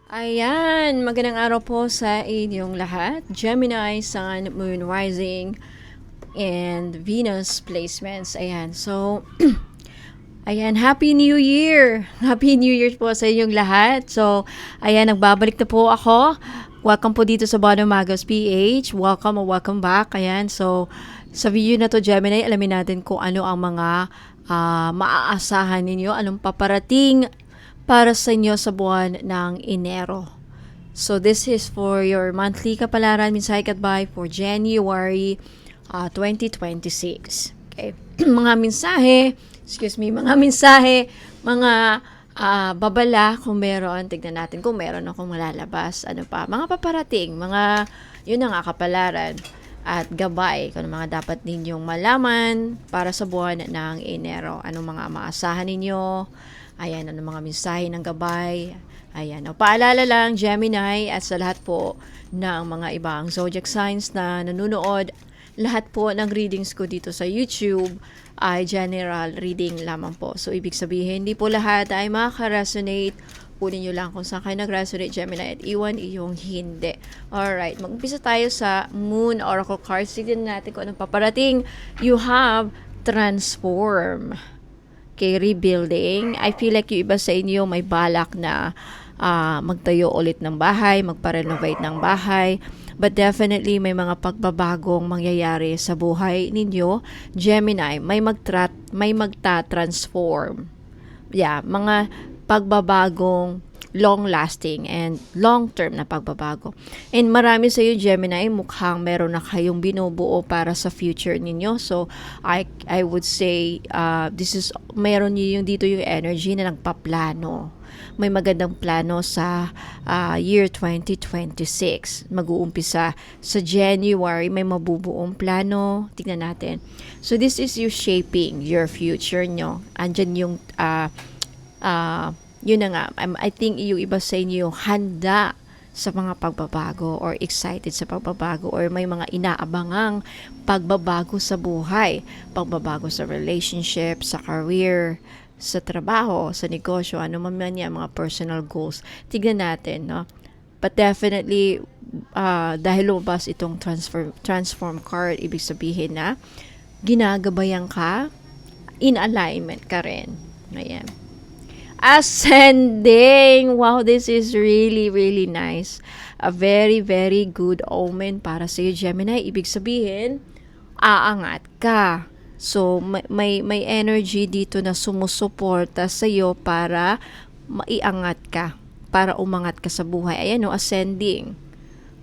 Ayan, magandang araw po sa inyong lahat. Gemini, Sun, Moon, Rising, and Venus placements. Ayan, so, ayan, Happy New Year! Happy New Year po sa inyong lahat. So, ayan, nagbabalik na po ako. Welcome po dito sa Bono Magos PH. Welcome or welcome back. Ayan, so, sa video na to, Gemini, alamin natin kung ano ang mga maaasahan ninyo, anong paparating para sa inyo sa buwan ng Enero. So this is for your monthly kapalaran, mensahe katbay for January 2026. Okay. Mga mensahe, mga babala kung meron, tignan natin kung meron akong malalabas, ano pa, mga paparating, mga yun ang kapalaran at gabay kung mga dapat ninyong malaman para sa buwan ng Enero. Anong mga maasahan ninyo? Ayan, ano mga mensahe ng gabay. Ayan, o paalala lang, Gemini, at sa lahat po ng mga ibang zodiac signs na nanonood, lahat po ng readings ko dito sa YouTube ay general reading lamang po. So, ibig sabihin, hindi po lahat ay makaka-resonate. Kunin nyo lang kung saan kayo nag-resonate, Gemini, at iwan iyong hindi. Alright, mag-umpisa tayo sa Moon Oracle cards. Tignan natin kung anong paparating. You have transform. Okay, rebuilding. I feel like yung iba sa inyo may balak na magtayo ulit ng bahay, magpa-renovate ng bahay. But definitely may mga pagbabagong mangyayari sa buhay ninyo. Gemini, may magta-transform. Yeah, mga pagbabagong long-lasting and long-term na pagbabago. And marami sa iyo, Gemini, mukhang meron na kayong binubuo para sa future ninyo. So, I would say, meron niyo yung dito yung energy na nagpaplano. May magandang plano sa year 2026. Mag-uumpisa sa January, may mabubuong plano. Tignan natin. So, this is you shaping your future nyo. Andyan yung yun na nga, I think yung iba sa inyo handa sa mga pagbabago or excited sa pagbabago or may mga inaabangang pagbabago sa buhay, pagbabago sa relationship, sa career, sa trabaho, sa negosyo, ano man yan, mga personal goals. Tignan natin, no? But definitely, dahil lumabas itong transform card, ibig sabihin na ginagabayan ka, in alignment ka rin. Ayan. Ascending. Wow, this is really, really nice. A very, very good omen para sa iyo, Gemini. Ibig sabihin, aangat ka. So, may energy dito na sumusuporta sa iyo para maiangat ka, para umangat ka sa buhay. Ayan, no, ascending.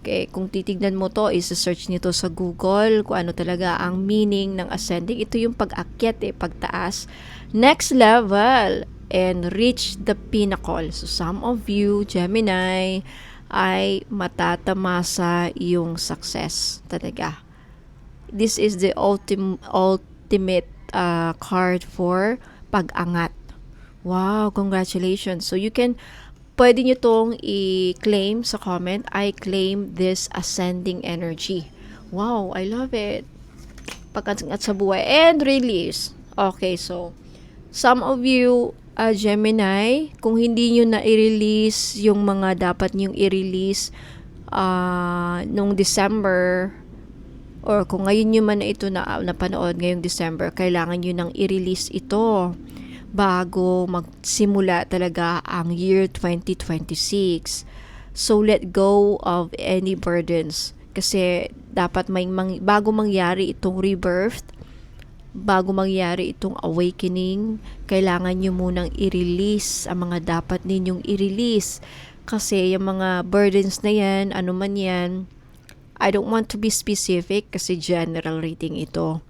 Okay, kung titignan mo to, isa-search nito sa Google kung ano talaga ang meaning ng ascending. Ito yung pag-akyat, pagtaas. Next level and reach the pinnacle. So, some of you, Gemini, ay matatamasa yung success talaga. This is the ultimate card for pag-angat. Wow, congratulations. So, pwede nyo tong i-claim sa comment. I claim this ascending energy. Wow, I love it. Pag-angat sa buhay and release. Okay, so, some of you, Gemini, kung hindi nyo na i-release yung mga dapat nyong i-release nung December, or kung ngayon nyo man na ito napanood ngayong December, kailangan nyo nang i-release ito bago magsimula talaga ang year 2026. So, let go of any burdens. Kasi dapat bago mangyari itong rebirth, bago mangyari itong awakening, kailangan nyo munang i-release ang mga dapat ninyong i-release. Kasi yung mga burdens na yan, ano man yan, I don't want to be specific kasi general reading ito.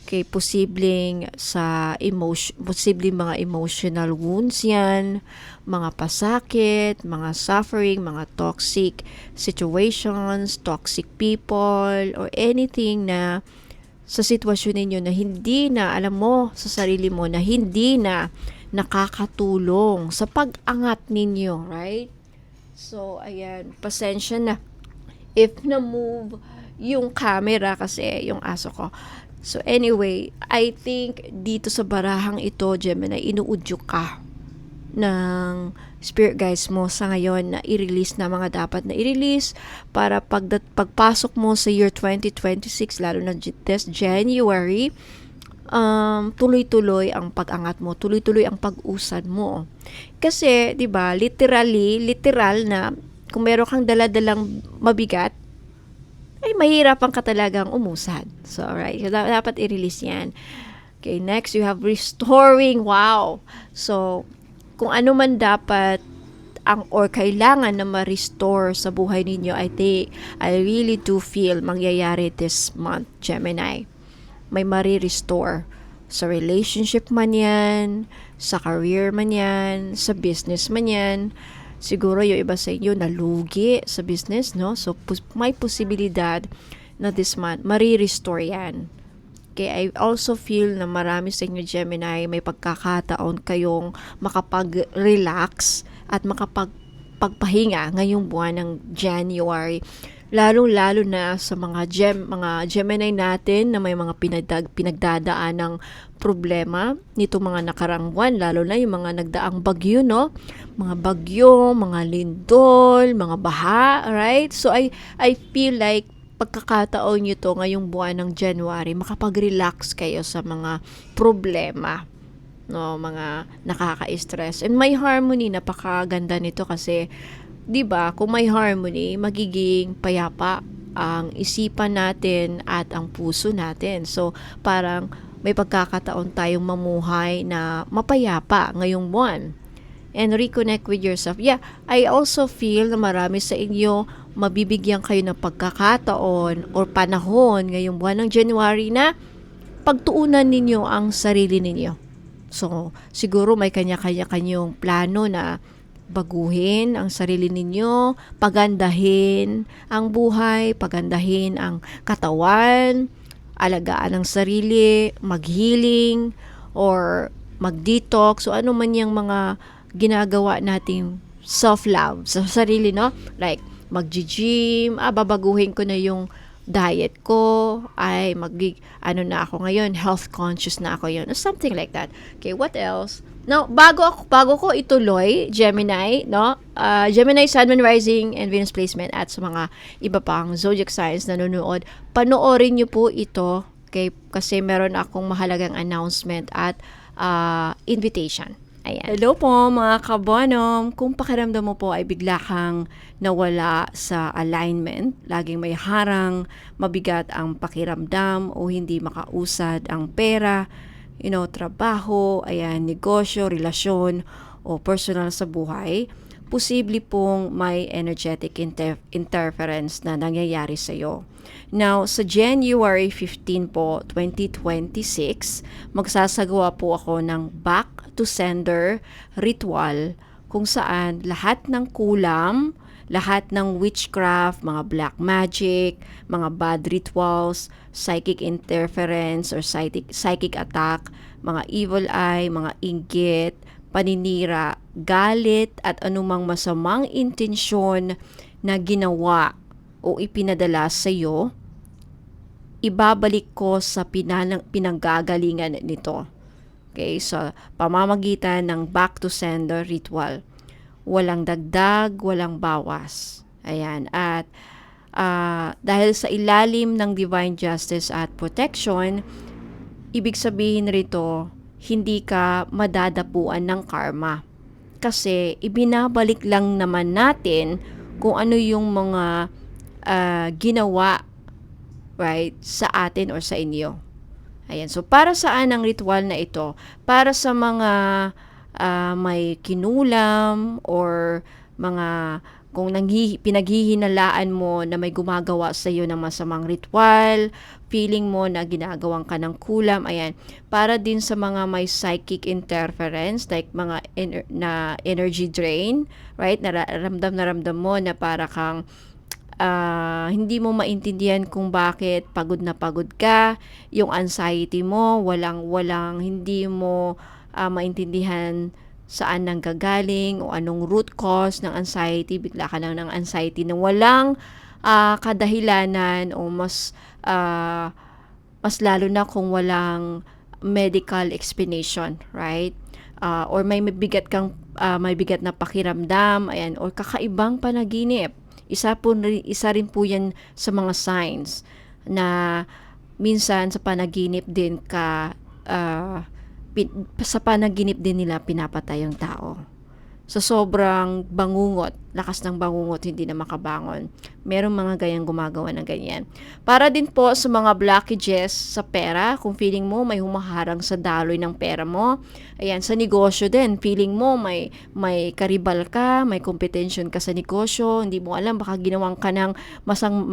Okay, posibleng mga emotional wounds yan, mga pasakit, mga suffering, mga toxic situations, toxic people, or anything na sa sitwasyon ninyo na hindi na, alam mo sa sarili mo na hindi na nakakatulong sa pag-angat ninyo, right? So, ayan, pasensya na if na-move yung camera kasi yung aso ko. So, anyway, I think dito sa barahang ito, Gemini, inuudyo ka ng spirit guides mo sa ngayon na i-release na mga dapat na i-release para pagpasok mo sa year 2026, lalo na this January, tuloy-tuloy ang pag-angat mo, tuloy-tuloy ang pag-usad mo. Kasi, 'di ba, literal na kung meron kang dala-dalang mabigat, ay mahirapan ka talagang umusad. So, alright, so, dapat i-release 'yan. Okay, next you have restoring. Wow. So, kung ano man dapat or kailangan na ma-restore sa buhay ninyo, I really do feel mangyayari this month, Gemini. May mari-restore sa relationship man yan, sa career man yan, sa business man yan. Siguro yung iba sa inyo nalugi sa business, no? So, may posibilidad na this month mari-restore yan. Okay, I also feel na marami sa inyo, Gemini, may pagkakataon kayong makapag-relax at makapagpahinga ngayong buwan ng January. Lalong-lalo na sa mga Gemini natin na may mga pinagdadaan ng problema nito mga nakarang buwan, lalo na yung mga nagdaang bagyo, no? Mga bagyo, mga lindol, mga baha, right? So I feel like pagkakataon nyo to ngayong buwan ng January, makapag-relax kayo sa mga problema, no, mga nakaka-stress. And may harmony, napakaganda nito kasi, 'di ba, kung may harmony, magiging payapa ang isipan natin at ang puso natin. So, parang may pagkakataon tayong mamuhay na mapayapa ngayong buwan. And reconnect with yourself. Yeah, I also feel na marami sa inyo mabibigyan kayo ng pagkakataon or panahon ngayong buwan ng January na pagtuunan ninyo ang sarili ninyo. So, siguro may kanya-kanya kanyong plano na baguhin ang sarili ninyo, pagandahin ang buhay, pagandahin ang katawan, alagaan ang sarili, mag-healing, or mag-detox, so ano man yung mga ginagawa nating self-love sa sarili, no? Like, mag-gym, babaguhin ko na yung diet ko, ano na ako ngayon, health conscious na ako yun, or something like that. Okay, what else? Now, bago ko ituloy, Gemini, no? Gemini, Sun, Moon, Rising, and Venus placement at sa mga iba pang zodiac signs na nanonood, panoorin nyo po ito, okay? Kasi meron akong mahalagang announcement at invitation. Ayan. Hello po mga kabonom. Kung pakiramdam mo po ay bigla kang nawala sa alignment, laging may harang, mabigat ang pakiramdam o hindi makausad ang pera, trabaho, negosyo, relasyon o personal sa buhay, posible pong may energetic interference na nangyayari sa iyo. Now, sa January 15 po, 2026, magsasagawa po ako ng back to sender ritual kung saan lahat ng kulam, lahat ng witchcraft, mga black magic, mga bad rituals, psychic interference or psychic attack, mga evil eye, mga inggit, paninira, galit at anumang masamang intensyon na ginawa o ipinadala sa iyo, ibabalik ko sa pinanggagalingan nito. Okay, so pamamagitan ng back to sender ritual. Walang dagdag, walang bawas. Ayan, at dahil sa ilalim ng divine justice at protection, ibig sabihin rito, hindi ka madadapuan ng karma. Kasi ibinabalik lang naman natin kung ano yung mga ginawa, right, sa atin or sa inyo. Ayan, so para saan ang ritual na ito? Para sa mga may kinulam or mga kung pinaghihinalaan mo na may gumagawa sa iyo ng masamang ritual, feeling mo na ginagawang ka ng kulam, ayan. Para din sa mga may psychic interference, like mga energy drain, right? Naramdam mo na para kang hindi mo maintindihan kung bakit pagod na pagod ka, yung anxiety mo, hindi mo maintindihan saan nanggagaling o anong root cause ng anxiety, bigla ka lang ng anxiety na walang kadahilanan o mas lalo na kung walang medical explanation, right? or may bigat na pakiramdam, ayan, or kakaibang panaginip. Isa rin po 'yan sa mga signs na minsan sa panaginip din sa panaginip din nila pinapatay yung tao. Sa sobrang bangungot, lakas ng bangungot, hindi na makabangon. Merong mga gayang gumagawa ng ganyan. Para din po sa mga blockages sa pera, kung feeling mo may humaharang sa daloy ng pera mo, ayan, sa negosyo din, feeling mo may karibal ka, may competition ka sa negosyo, hindi mo alam, baka ginawang ka ng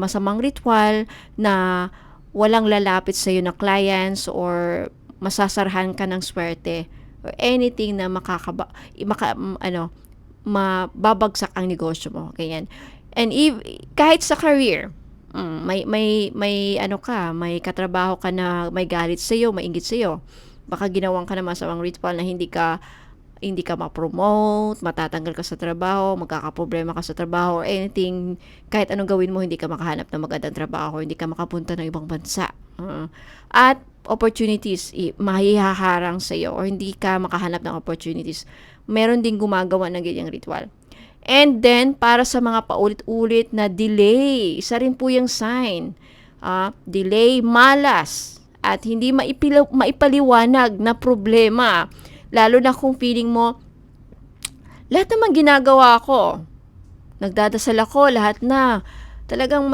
masamang ritual na walang lalapit sa iyo na clients or masasarhan ka ng swerte or anything na mababagsak ang negosyo mo, ganyan. And kahit sa career, may katrabaho ka na may galit sa iyo, mainggit sa iyo. Baka ginawang ka na masamang ritual na hindi ka ma-promote, matatanggal ka sa trabaho, magkakaproblema ka sa trabaho or anything, kahit anong gawin mo, hindi ka makahanap ng magandang trabaho, hindi ka makapunta ng ibang bansa. At opportunities, mahihaharang sa iyo or hindi ka makahanap ng opportunities. Meron ding gumagawa ng ganyang ritual. And then, para sa mga paulit-ulit na delay, isa rin po yung sign. Delay, malas, at hindi maipaliwanag na problema. Lalo na kung feeling mo, lahat naman ginagawa ko. Nagdadasal ako, lahat na. Talagang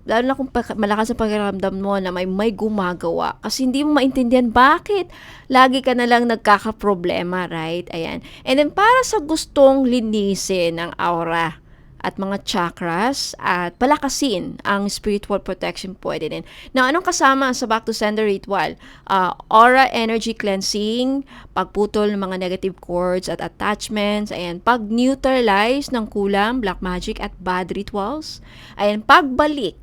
lalo na kung malakas ang pakiramdam mo na may gumagawa. Kasi hindi mo maintindihan bakit lagi ka na lang nagkakaproblema, right? Ayan. And then para sa gustong linisin ang aura at mga chakras at palakasin ang spiritual protection, pwede din. Now, anong kasama sa Back to Sender ritual? Aura energy cleansing, pagputol ng mga negative cords at attachments, ayan, pag-neutralize ng kulam, black magic at bad rituals, ayan, pagbalik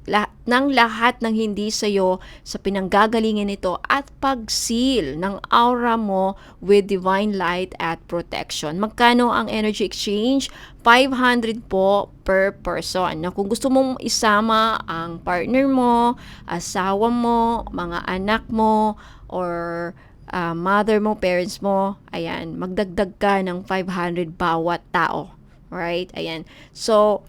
ng lahat ng hindi sa'yo sa pinanggagalingan nito at pag-seal ng aura mo with divine light at protection. Magkano ang energy exchange? 500 po per person. Na kung gusto mong isama ang partner mo, asawa mo, mga anak mo, or mother mo, parents mo, ayan, magdagdag ka ng 500 bawat tao. Right? Ayan. So,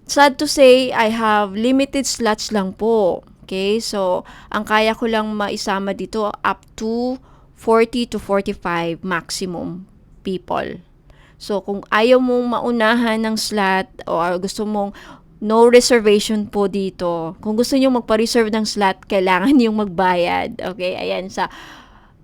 sad to say, I have limited slots lang po. Okay? So, ang kaya ko lang maisama dito up to 40 to 45 maximum people. So, kung ayaw mong maunahan ng slot o gusto mong no reservation po dito, kung gusto nyo magpa-reserve ng slot, kailangan yung magbayad. Okay? Ayan.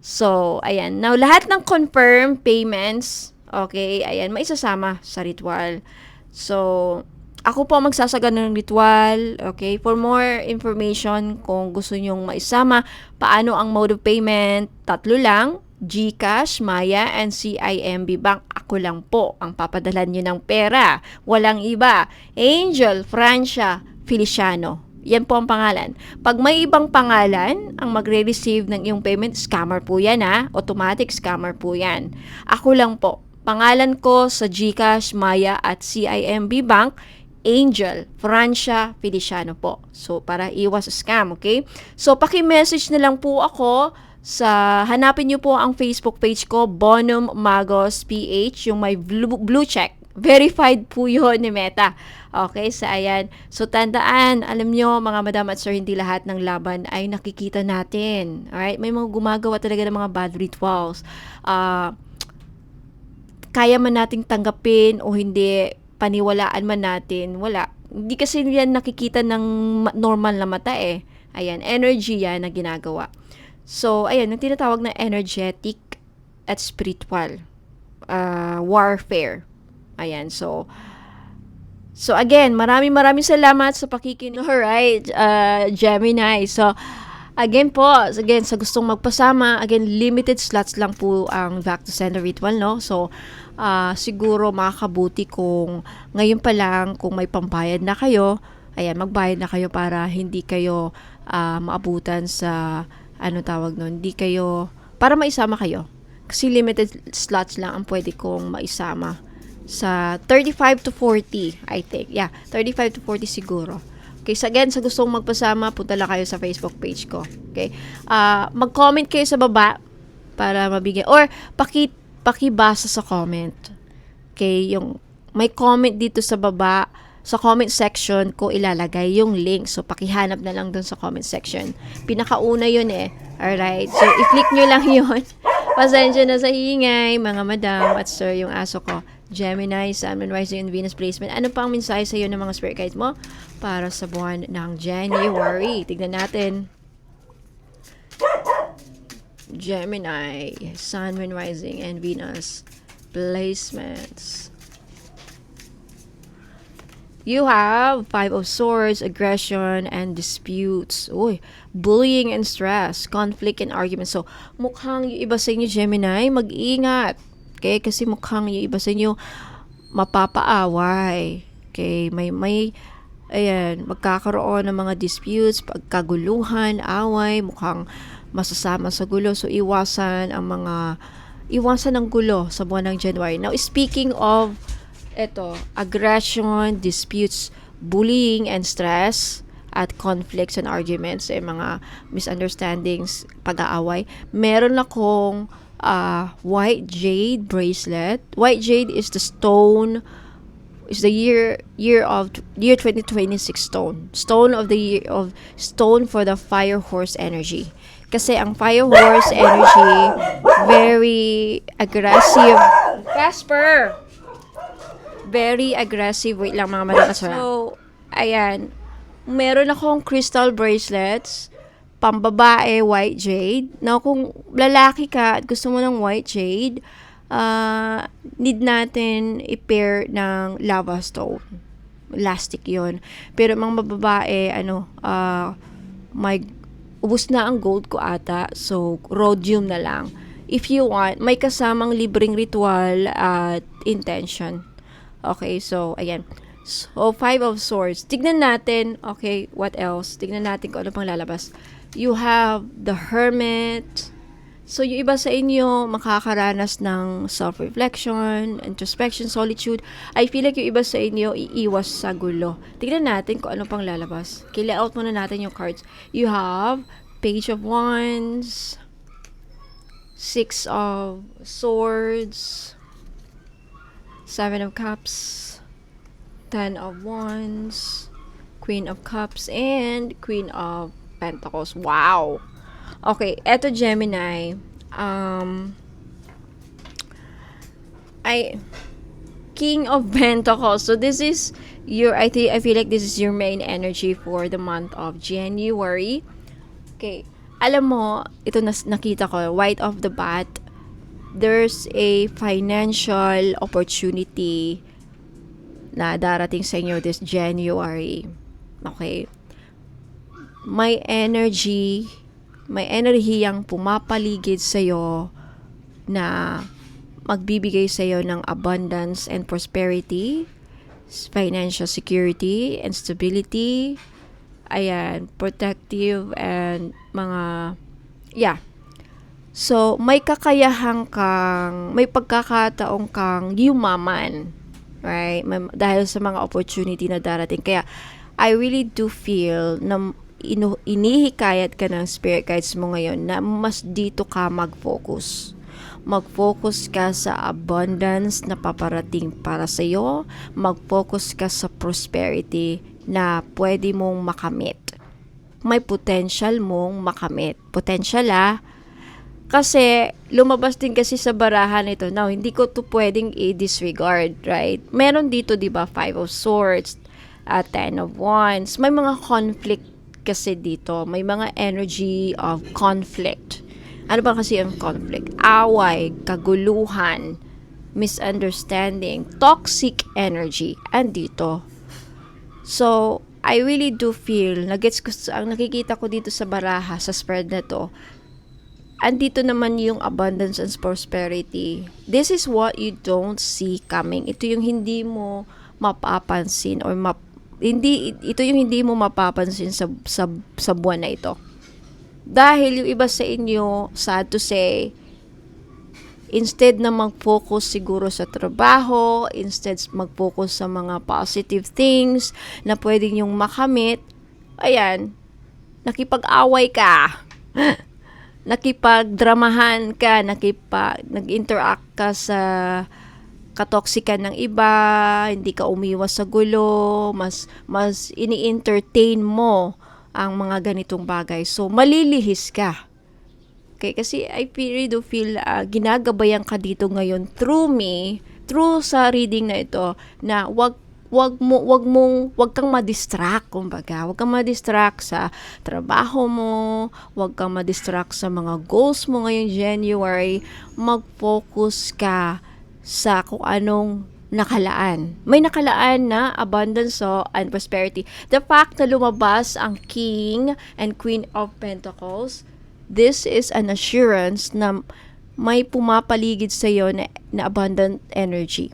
So, ayan. Now, lahat ng confirmed payments, okay, ayan, maisasama sa ritual. So, ako po magsasaga ng ritual, okay? For more information, kung gusto nyong maisama, paano ang mode of payment, 3 lang, GCash, Maya, and CIMB Bank. Ako lang po ang papadalan nyo ng pera. Walang iba. Angel Francia Feliciano. Yan po ang pangalan. Pag may ibang pangalan, ang magre-receive ng iyong payment, scammer po yan ha. Automatic scammer po yan. Ako lang po. Pangalan ko sa GCash, Maya, at CIMB Bank, Angel Francia Feliciano po. So, para iwas scam, okay? So, paki-message na lang po ako hanapin nyo po ang Facebook page ko, Bonum Magos PH, yung may blue check. Verified po yun ni Meta. Okay, ayan. So, tandaan, alam nyo, mga madam at sir, hindi lahat ng laban ay nakikita natin. Alright? May mga gumagawa talaga ng mga bad rituals. Kaya man nating tanggapin o hindi, paniwalaan man natin, wala. Hindi kasi yan nakikita ng normal na mata eh. Ayan, energy yan na ginagawa. So, ayan, yung tinatawag na energetic at spiritual warfare. Ayan, so again, maraming salamat sa pakikinig. Alright, Gemini. So, again, sa gustong magpasama, again, limited slots lang po ang Back to Sender ritual, no? So, siguro makakabuti kung ngayon pa lang, kung may pambayad na kayo, ayan, magbayad na kayo para hindi kayo maabutan sa hindi kayo, para maisama kayo. Kasi limited slots lang ang pwede kong maisama. Sa 35 to 40, I think. Yeah, 35 to 40 siguro. Okay, so again, sa gustong magpasama, punta lang kayo sa Facebook page ko. Okay? Mag-comment kayo sa baba para mabigyan. Or, pakibasa sa comment. Okay, yung may comment dito sa baba, sa comment section ko ilalagay yung link. So, pakihanap na lang dun sa comment section. Pinakauna yun eh. Alright, so i-click nyo lang yun. Pasensya na sa ingay, mga madam at sir, yung aso ko. Gemini, Sun, Moon, Rising, and Venus placement. Ano pang mensahe sa iyo ng mga spirit guides mo para sa buwan ng January? Tignan natin. Gemini, Sun, Moon, Rising, and Venus placements. You have Five of Swords, aggression, and disputes. Uy, bullying and stress, conflict and arguments. So, mukhang yung iba sa inyo, Gemini, mag-ingat. Okay? Kasi mukhang yung iba sa inyo mapapaaway. Okay? Ayan, magkakaroon ng mga disputes, pagkaguluhan, away, mukhang masasama sa gulo. So, iwasan ng gulo sa buwan ng January. Now, speaking of aggression, disputes, bullying, and stress, at conflicts and arguments, mga misunderstandings, pag-aaway, meron akong white jade bracelet. White jade is the stone, is the year 2026 stone of the year, of stone for the fire horse energy. Kasi ang fire horse energy, very aggressive. Casper! Very aggressive. Wait lang mga madam. So, ayan. Meron akong crystal bracelets, pambabae, white jade. Now, kung lalaki ka at gusto mo ng white jade, need natin i-pair ng lava stone. Elastic yon. Pero mga babae, may ubus na ang gold ko ata. So, rhodium na lang. If you want, may kasamang libreng ritual at intention. Okay, so, ayan. So, Five of Swords. Tignan natin, okay, what else? Tignan natin kung ano pang lalabas. You have the Hermit. So, yung iba sa inyo, makakaranas ng self-reflection, introspection, solitude. I feel like yung iba sa inyo, iiwas sa gulo. Tignan natin kung ano pang lalabas. Okay, layout muna natin yung cards. You have Page of Wands, Six of Swords, Seven of Cups, Ten of Wands, Queen of Cups, and Queen of Pentacles. Wow! Okay, eto Gemini. King of Pentacles. So this is I feel like this is your main energy for the month of January. Okay. Alam mo, ito nakita ko, right off the bat, there's a financial opportunity na darating sa inyo this January. Okay? May enerhiyang pumapaligid sa'yo na magbibigay sa'yo ng abundance and prosperity, financial security and stability, ayan, protective and mga, yeah. So, may pagkakataong kang yumaman, right? Dahil sa mga opportunity na darating. Kaya, I really do feel na inihikayat ka ng spirit guides mo ngayon na mas dito ka mag-focus. Mag-focus ka sa abundance na paparating para sa iyo. Mag-focus ka sa prosperity na pwede mong makamit. May potential mong makamit. Potential kasi lumabas din kasi sa barahan ito. Now, hindi ko to pwedeng i-disregard, right? Meron dito, di ba, Five of Swords, Ten of Wands. May mga conflict kasi dito. May mga energy of conflict. Ano ba kasi ang conflict? Away, kaguluhan, misunderstanding, toxic energy. Andito. So, I really do feel, ang nakikita ko dito sa baraha, sa spread na to, andito naman yung abundance and prosperity. This is what you don't see coming. Ito yung hindi mo mapapansin or ito yung hindi mo mapapansin sa buwan na ito. Dahil yung iba sa inyo, sad to say, instead na mag-focus siguro sa trabaho, instead mag-focus sa mga positive things na pwede nyong makamit, ayan, nakipag-away ka. nakipagdramahan ka, nag-interact ka sa katoksikan ng iba, hindi ka umiwas sa gulo, mas ini-entertain mo ang mga ganitong bagay. So, malilihis ka. Okay, kasi I really do feel ginagabayan ka dito ngayon through me, through sa reading na ito, na wag kang ma-distract, kumbaga. Wag kang ma-distract sa trabaho mo, wag kang ma-distract sa mga goals mo ngayong January. Mag-focus ka sa kung anong nakalaan. May nakalaan na abundance and prosperity. The fact na lumabas ang King and Queen of Pentacles, this is an assurance na may pumapaligid sa iyo na abundant energy.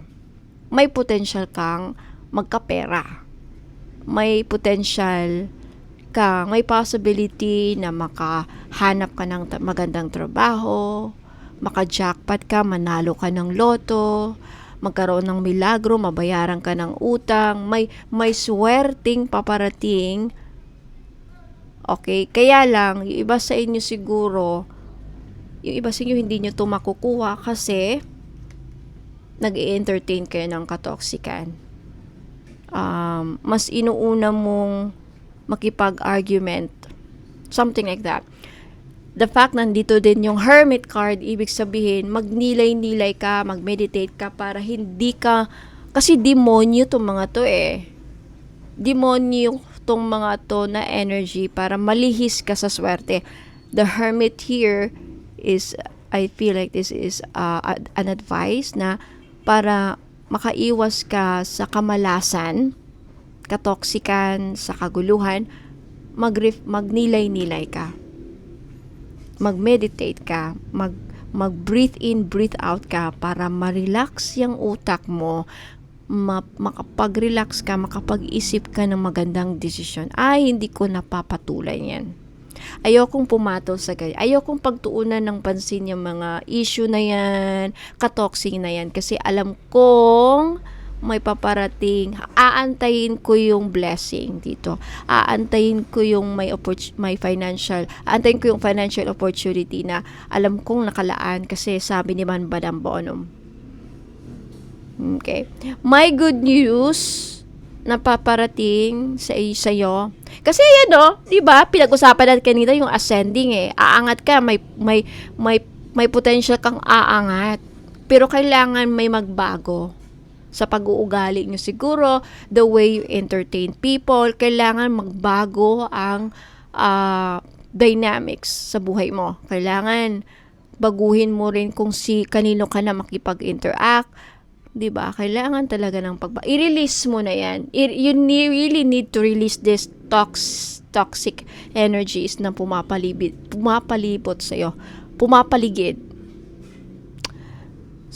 May potential kang magkapera. May potential kang, may possibility na makahanap ka ng magandang trabaho, maka-jackpot ka, manalo ka ng loto, magkaroon ng milagro, mabayaran ka ng utang, may swerting paparating. Okay, kaya lang, yung iba sa inyo siguro, yung iba sa inyo hindi nyo ito makukuha kasi nag-i-entertain kayo ng katoksikan. Mas inuuna mong makipag-argument, something like that. The fact nandito din yung Hermit card, ibig sabihin, magnilay-nilay ka, mag-meditate ka para hindi ka, kasi demonyo tong mga to Demonyo tong mga to na energy para malihis ka sa swerte. The Hermit here is, I feel like this is an advice na para makaiwas ka sa kamalasan, katoksikan, sa kaguluhan, magnilay-nilay ka. Mag-meditate ka, mag-breathe in, breathe out ka para ma-relax yung utak mo, makapag-relax ka, makapag-isip ka ng magandang desisyon. Ay, hindi ko napapatulan yan. Ayokong pumatol sa ganyan. Ayokong pagtuunan ng pansin yung mga issue na yan, katoksing na yan, kasi alam kong may paparating, aantayin ko yung blessing dito. Aantayin ko yung aantayin ko yung financial opportunity na alam kong nakalaan kasi sabi ni Man Badam Bonum. Okay. May good news na paparating sa iyo. Kasi yan, 'di ba? Pinag-usapan natin kanina yung ascending Aangat ka, may potential kang aangat. Pero kailangan may magbago sa pag-uugali nyo siguro, the way you entertain people, kailangan magbago ang dynamics sa buhay mo. Kailangan baguhin mo rin kung kanino ka na makipag-interact, 'di ba? Kailangan talaga ng i-release mo na 'yan. You really need to release this toxic energies na pumapalibot sa iyo, pumapaligid.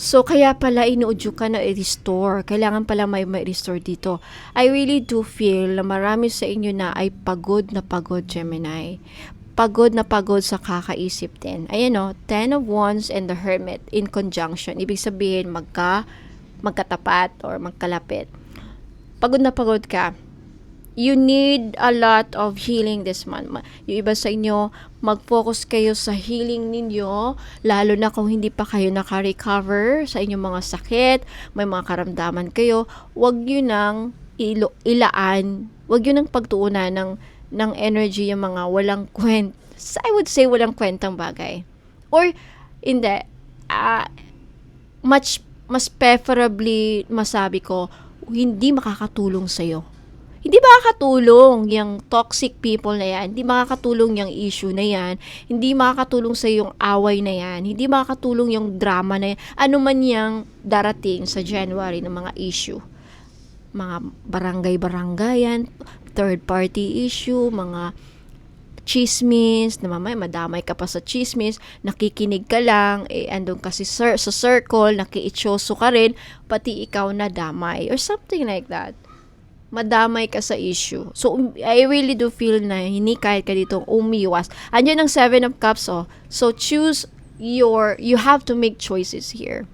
So, kaya pala inuudyo ka na i-restore. Kailangan pala may restore dito. I really do feel na marami sa inyo na ay pagod na pagod, Gemini. Pagod na pagod sa kakaisip din. Ayan 10 of Wands and the Hermit in conjunction. Ibig sabihin, magkatapat or magkalapit. Pagod na pagod ka. You need a lot of healing this month. Yung iba sa inyo, mag-focus kayo sa healing ninyo, lalo na kung hindi pa kayo naka-recover sa inyong mga sakit, may mga karamdaman kayo, wag nyo nang ilaan, wag nyo nang pagtuunan ng energy yung mga walang I would say walang kwentang bagay. Or, hindi, mas preferably, masabi ko, hindi makakatulong sa'yo. Hindi makakatulong yung toxic people na yan. Hindi makakatulong yung issue na yan. Hindi makakatulong sa yung away na yan. Hindi makakatulong yung drama na yan. Ano man yung darating sa January ng mga issue. Mga barangay-barangayan, third-party issue, mga chismis, na mamaya madamay ka pa sa chismis, nakikinig ka lang, andun kasi sa circle, nakiitsoso ka rin, pati ikaw na damay. Or something like that. Madamay ka sa issue. So, I really do feel na hinikayat ka dito umiwas. Andiyan ang 7 of Cups, So, you have to make choices here.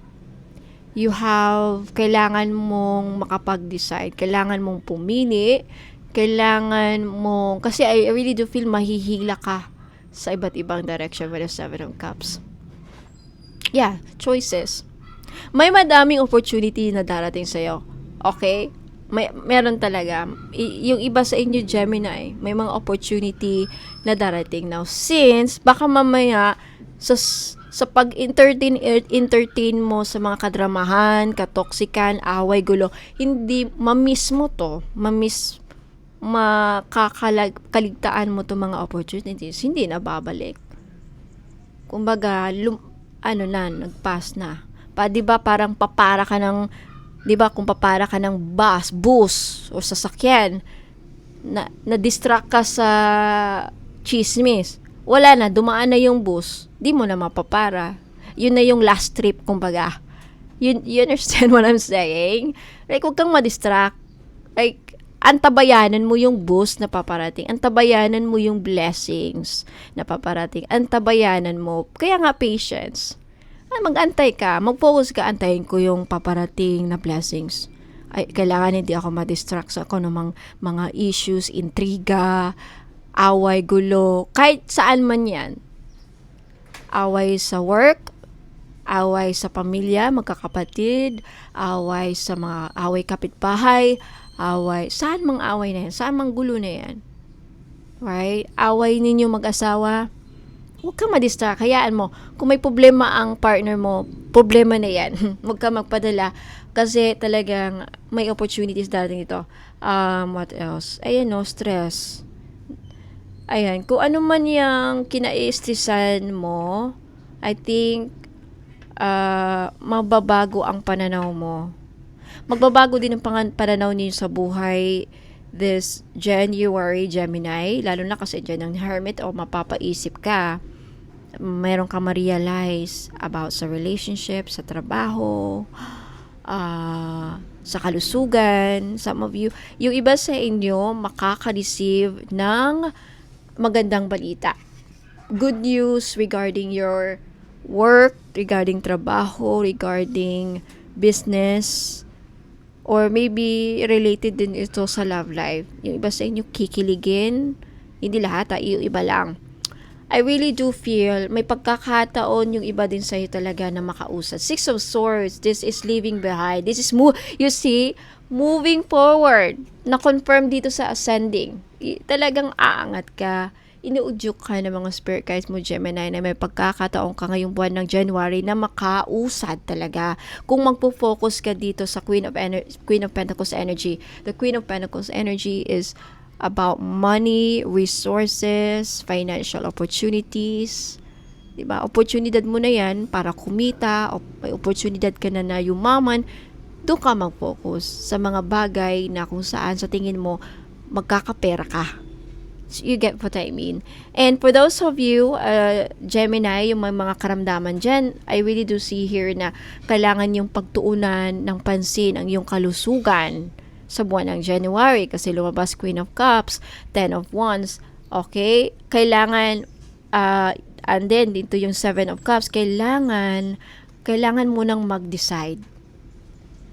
Kailangan mong makapag-decide. Kailangan mong pumili. Kasi I really do feel mahihila ka sa iba't ibang direction with the Seven of Cups. Yeah, choices. May madaming opportunity na darating sa'yo. Okay? Meron talaga. Yung iba sa inyo, Gemini, may mga opportunity na darating. Now, since baka mamaya sa pag-entertain mo sa mga kadramahan, katoksikan, away, gulo, hindi mamiss mo to, makakaligtaan mo to mga opportunities, hindi na babalik. Kumbaga, nag-pass na. 'Di ba parang papara ka ng, 'di ba kung papara ka ng bus o sasakyan, na-distract ka sa chismis. Wala na, dumaan na yung bus, di mo na mapapara. Yun na yung last trip, kumbaga. You understand what I'm saying? Like, huwag kang ma-distract. Like, antabayanan mo yung bus na paparating. Antabayanan mo yung blessings na paparating. Antabayanan mo. Kaya nga, patience. Mag-antay ka. Mag-focus ka. Antayin ko yung paparating na blessings. Ay, kailangan hindi ako ma-distract sa mga issues, intriga, away, gulo. Kahit saan man yan. Away sa work, away sa pamilya, magkakapatid, away sa mga away kapitbahay, away, saan mang away na yan, saan mang gulo na yan. Right? Away ninyo mag-asawa, huwag kang ma-distract, hayaan mo. Kung may problema ang partner mo, problema na yan. Huwag kang magpadala kasi talagang may opportunities darating ito. What else? Ayan, no, stress. Ayan, kung ano man yung kinaistrisan mo, I think mababago ang pananaw mo. Magbabago din ang pananaw niyo sa buhay this January, Gemini, lalo na kasi dyan ang Hermit o mapapaisip ka. Meron ka ma-realize about sa relationship, sa trabaho, sa kalusugan. Some of you, yung iba sa inyo, makaka-receive ng magandang balita. Good news regarding your work, regarding trabaho, regarding business, or maybe related din ito sa love life. Yung iba sa inyo kikiligin, hindi lahat, yung iba lang. I really do feel may pagkakataon yung iba din sa'yo talaga na makausad. Six of Swords, this is leaving behind. This is you see, moving forward. Na-confirm dito sa ascending. Talagang aangat ka. Inuudyok ka ng mga spirit guides mo, Gemini, na may pagkakataon ka ngayong buwan ng January na makausad talaga. Kung magpo-focus ka dito sa Queen of Pentacles energy. The Queen of Pentacles energy is about money, resources, financial opportunities. Diba? Oportunidad mo na yan para kumita, o may oportunidad ka na yumaman. Doon ka mag-focus sa mga bagay na kung saan sa tingin mo magkakapera ka. So, you get what I mean. And for those of you, Gemini, yung may mga karamdaman dyan, I really do see here na kailangan yung pagtuunan ng pansin ang iyong kalusugan sa buwan ng January kasi lumabas Queen of Cups, Ten of Wands. Okay? Kailangan, and then dito yung Seven of Cups, kailangan mo nang mag-decide.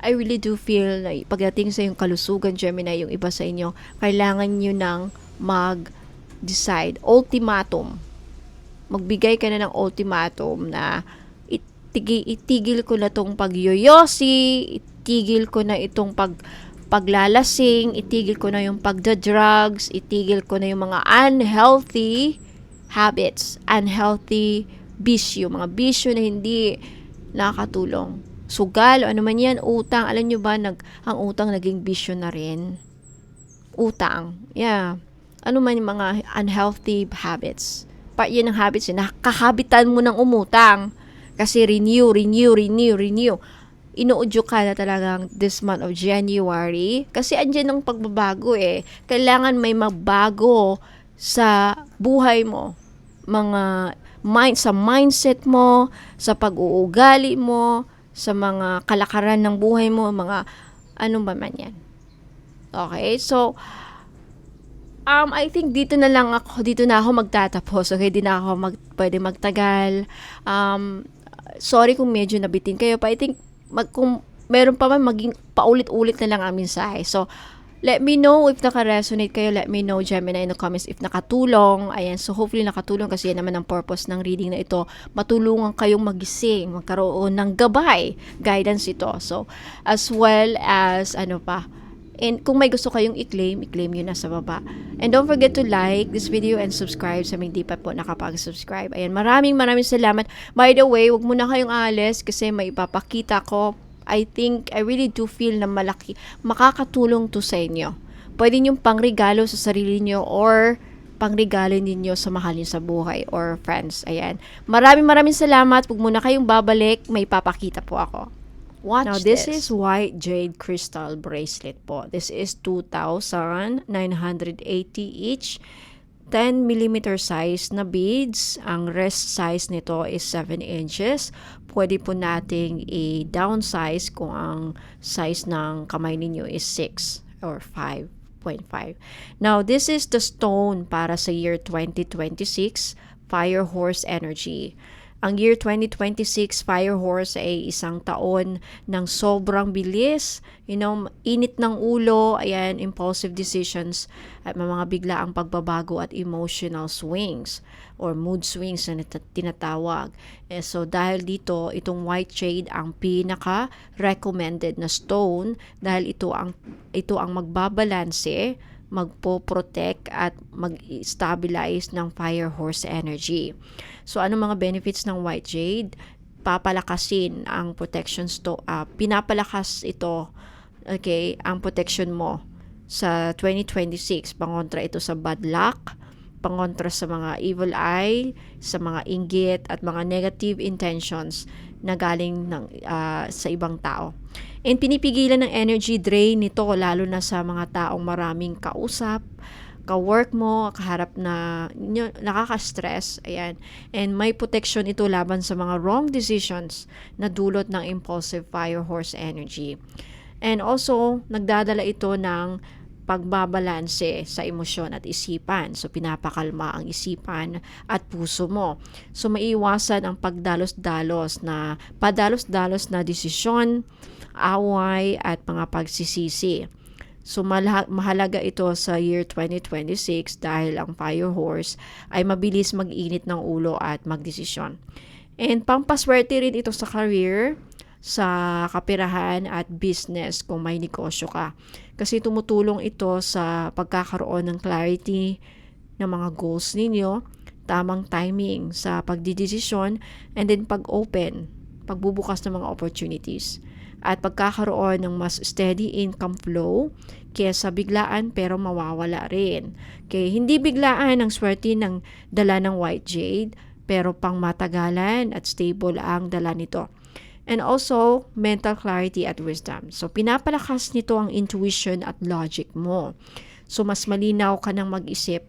I really do feel na pagdating sa yung kalusugan, Gemini, yung iba sa inyo, kailangan nyo nang mag-decide. Ultimatum. Magbigay ka na ng ultimatum na itigil ko na itong pagyoyosi, itigil ko na itong paglalasing, itigil ko na yung pagda-drugs, itigil ko na yung mga unhealthy habits, unhealthy bisyo, mga bisyo na hindi nakakatulong. Sugal, o ano man yan, utang. Alam nyo ba, ang utang naging bisyo na rin? Utang. Yeah. Ano man yung mga unhealthy habits. Part yun ng habits yun. Nakahabitan mo ng umutang. Kasi renew. Inuudyo ka na talagang this month of January. Kasi andyan ang pagbabago eh. Kailangan may magbago sa buhay mo. Sa mindset mo, sa pag-uugali mo, sa mga kalakaran ng buhay mo, mga ano ba man yan. Okay? So, I think dito na ako magtatapos. Okay? Di na ako pwede magtagal. Sorry kung medyo nabitin kayo, but I think kung meron pa man maging paulit-ulit na lang ang mensahe. So, Let me know if naka-resonate kayo. Let me know, Gemini, in the comments if nakatulong. Ayan, so hopefully nakatulong kasi yan naman ang purpose ng reading na ito. Matulungan kayong magising, magkaroon ng gabay, guidance ito. So, as well as, and kung may gusto kayong i-claim yun na sa baba. And don't forget to like this video and subscribe sa hindi pa po nakapag-subscribe. Ayan, maraming salamat. By the way, wag muna kayong aalis kasi may ipapakita ko. I really do feel na makakatulong to sa inyo. Pwede niyong pangregalo sa sarili niyo or pangregalo ninyo sa mahal niyo sa buhay or friends. Ayan. Maraming salamat. Huwag muna kayong babalik. May papakita po ako. Watch now, this is white jade crystal bracelet po. This is 2,980 each. 10 mm size na beads. Ang wrist size nito is 7 inches. Pwede po nating i-downsize kung ang size ng kamay ninyo is 6 or 5.5. Now, this is the stone para sa year 2026, Fire Horse Energy. Ang year 2026, Fire Horse ay isang taon ng sobrang bilis, init ng ulo, ayan, impulsive decisions, at mga biglaang pagbabago at emotional swings or mood swings na tinatawag. So dahil dito, itong white jade ang pinaka-recommended na stone dahil ito ang magbabalanse, magpo-protect at mag-stabilize ng Fire Horse energy. So, ano mga benefits ng white jade? Papalakasin ang pinapalakas ito, okay, ang protection mo sa 2026. Pangontra ito sa bad luck, pangontra sa mga evil eye, sa mga inggit at mga negative intentions na galing sa ibang tao. And pinipigilan ng energy drain nito lalo na sa mga taong maraming kausap, ka-work mo, kaharap na nakaka-stress, ayan. And may protection ito laban sa mga wrong decisions na dulot ng impulsive Fire Horse energy. And also, nagdadala ito ng pagbabalanse sa emosyon at isipan. So, pinapakalma ang isipan at puso mo. So, maiiwasan ang padalos-dalos na desisyon, away at mga pagsisisi. So, mahalaga ito sa year 2026 dahil ang Fire Horse ay mabilis mag-init ng ulo at magdesisyon. And pampaswerte rin ito sa career, sa kapirahan at business kung may negosyo ka. Kasi tumutulong ito sa pagkakaroon ng clarity ng mga goals ninyo, tamang timing sa pagdidesisyon, and then pagbubukas ng mga opportunities. At pagkakaroon ng mas steady income flow kaysa biglaan pero mawawala rin. Okay, hindi biglaan ang swerte ng dala ng white jade pero pang matagalan at stable ang dala nito. And also, mental clarity at wisdom. So, pinapalakas nito ang intuition at logic mo. So, mas malinaw ka ng mag-isip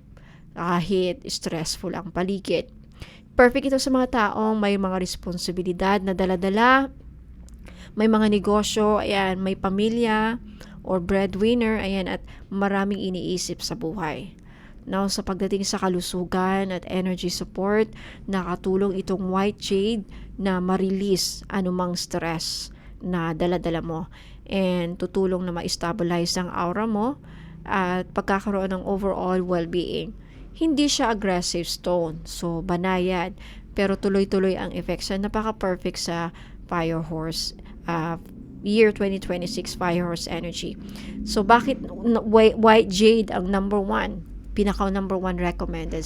kahit stressful ang paligid. Perfect ito sa mga taong may mga responsibilidad na dala-dala, may mga negosyo, ayan, may pamilya or breadwinner, ayan, at maraming iniisip sa buhay. Now, sa pagdating sa kalusugan at energy support, nakatulong itong white jade na ma-release anumang stress na dala-dala mo. And tutulong na ma-stabilize ang aura mo at pagkakaroon ng overall well-being. Hindi siya aggressive stone, so banayad, pero tuloy-tuloy ang effects. Napaka-perfect sa Fire Horse year 2026 Fire Horse energy. So, bakit white jade ang number 1? Pinaka-number 1 recommended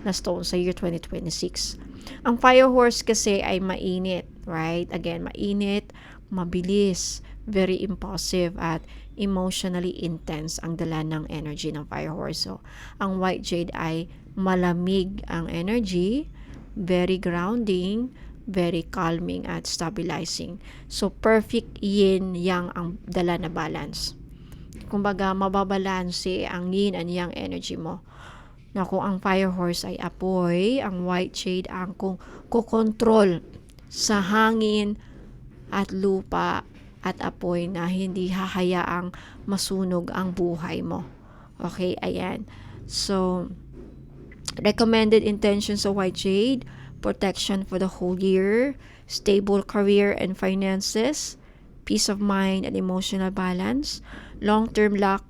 na stone sa year 2026. Ang Fire Horse kasi ay mainit, right? Again, mainit, mabilis, very impulsive, at emotionally intense ang dala ng energy ng Fire Horse. So, ang white jade ay malamig ang energy, very grounding, very calming at stabilizing. So, perfect yin-yang ang dala na balance. Kumbaga, mababalanse ang yin and yang energy mo. Na kung ang Fire Horse ay apoy, ang white jade ang kung kukontrol sa hangin at lupa at apoy na hindi hahayaang masunog ang buhay mo. Okay, ayan. So, recommended intentions sa white jade: protection for the whole year, stable career and finances, peace of mind and emotional balance, long-term luck,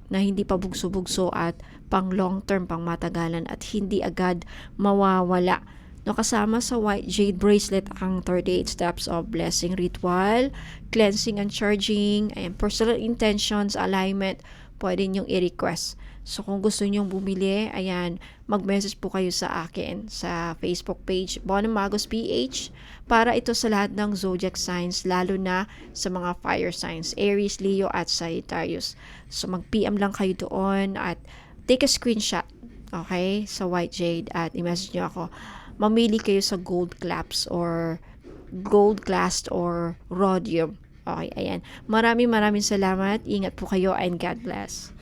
na hindi pa bugso-bugso at pang long term, pang matagalan at hindi agad mawawala. No, kasama sa white jade bracelet ang 38 steps of blessing ritual, cleansing and charging, and personal intentions, alignment, pwede nyong i-request. So, kung gusto nyong bumili, ayan, mag-message po kayo sa akin sa Facebook page, Bona Magos PH, para ito sa lahat ng zodiac signs, lalo na sa mga fire signs, Aries, Leo, at Sagittarius. So, mag-PM lang kayo doon at take a screenshot, okay, sa white jade at i-message nyo ako. Mamili kayo sa gold clasp or rhodium. Okay, ayan. Maraming salamat. Ingat po kayo and God bless.